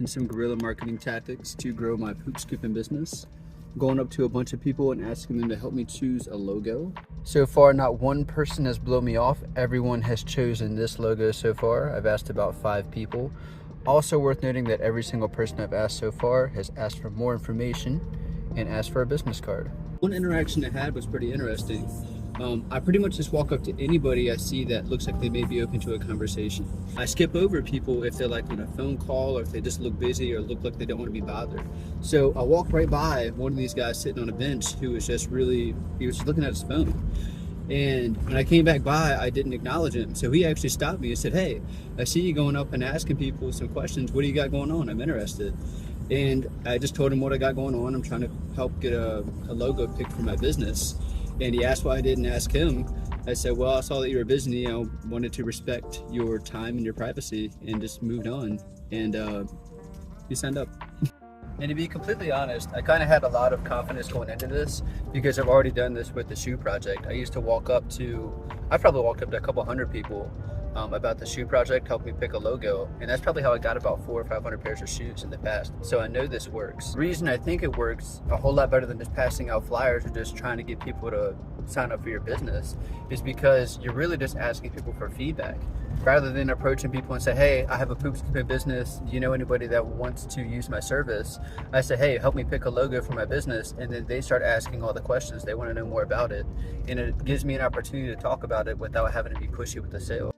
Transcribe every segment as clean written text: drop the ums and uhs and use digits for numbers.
and some guerrilla marketing tactics to grow my poop scooping business. Going up to a bunch of people and asking them to help me choose a logo. So far, not one person has blown me off. Everyone has chosen this logo so far. I've asked about 5 people. Also worth noting that every single person I've asked so far has asked for more information and asked for a business card. One interaction I had was pretty interesting. I pretty much just walk up to anybody I see that looks like they may be open to a conversation. I skip over people if they're like on a phone call or if they just look busy or look like they don't want to be bothered. So I walked right by one of these guys sitting on a bench who was just he was just looking at his phone. And when I came back by, I didn't acknowledge him. So he actually stopped me and said, "Hey, I see you going up and asking people some questions. What do you got going on? I'm interested." And I just told him what I got going on. I'm trying to help get a logo picked for my business. And he asked why I didn't ask him. I said, well, I saw that you were busy. I wanted to respect your time and your privacy, and just moved on. And he signed up. And to be completely honest, I kind of had a lot of confidence going into this because I've already done this with the shoe project. I probably walked up to a couple hundred people about the shoe project, helped me pick a logo, and that's probably how I got about 400 or 500 pairs of shoes in the past. So I know this works. The reason I think it works a whole lot better than just passing out flyers or just trying to get people to sign up for your business is because you're really just asking people for feedback. Rather than approaching people and say, hey, I have a poop scooping business, do you know anybody that wants to use my service? I say, hey, help me pick a logo for my business, and then they start asking all the questions. They want to know more about it, and it gives me an opportunity to talk about it without having to be pushy with the sale.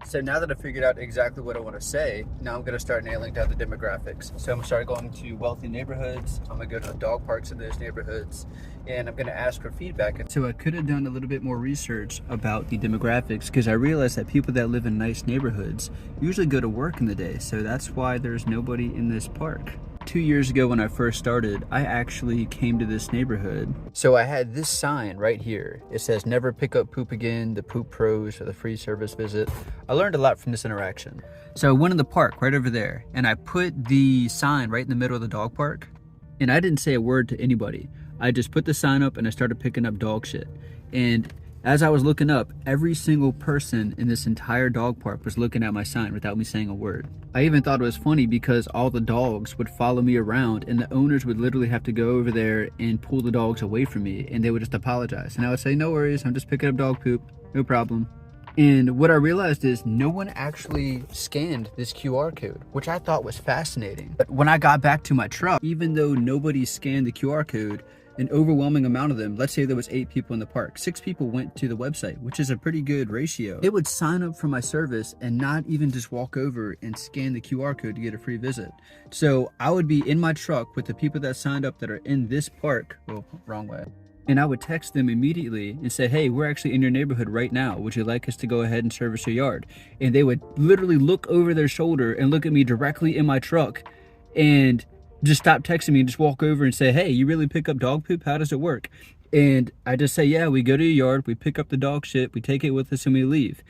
So now that I've figured out exactly what I want to say, now I'm going to start nailing down the demographics. So I'm going to start going to wealthy neighborhoods. I'm going to go to the dog parks in those neighborhoods, and I'm going to ask for feedback. So I could have done a little bit more research about the demographics because I realized that people that live in nice neighborhoods usually go to work in the day. So that's why there's nobody in this park. 2 years ago when I first started, I actually came to this neighborhood. So I had this sign right here. It says, never pick up poop again, the poop pros, or the free service visit. I learned a lot from this interaction. So I went in the park right over there, and I put the sign right in the middle of the dog park, and I didn't say a word to anybody. I just put the sign up and I started picking up dog shit. And as I was looking up, every single person in this entire dog park was looking at my sign without me saying a word. I even thought it was funny because all the dogs would follow me around, and the owners would literally have to go over there and pull the dogs away from me, and they would just apologize. And I would say, no worries, I'm just picking up dog poop, no problem. And what I realized is no one actually scanned this QR code, which I thought was fascinating. But when I got back to my truck, even though nobody scanned the QR code, an overwhelming amount of them, let's say there was 8 people in the park, 6 people went to the website, which is a pretty good ratio. They would sign up for my service and not even just walk over and scan the QR code to get a free visit. So I would be in my truck with the people that signed up that are in this park, well, wrong way. And I would text them immediately and say, hey, we're actually in your neighborhood right now. Would you like us to go ahead and service your yard? And they would literally look over their shoulder and look at me directly in my truck and just stop texting me and just walk over and say, hey, you really pick up dog poop? How does it work? And I just say, yeah, we go to your yard, we pick up the dog shit, we take it with us, and we leave.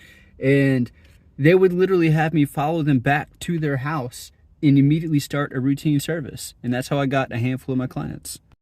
And they would literally have me follow them back to their house and immediately start a routine service. And that's how I got a handful of my clients.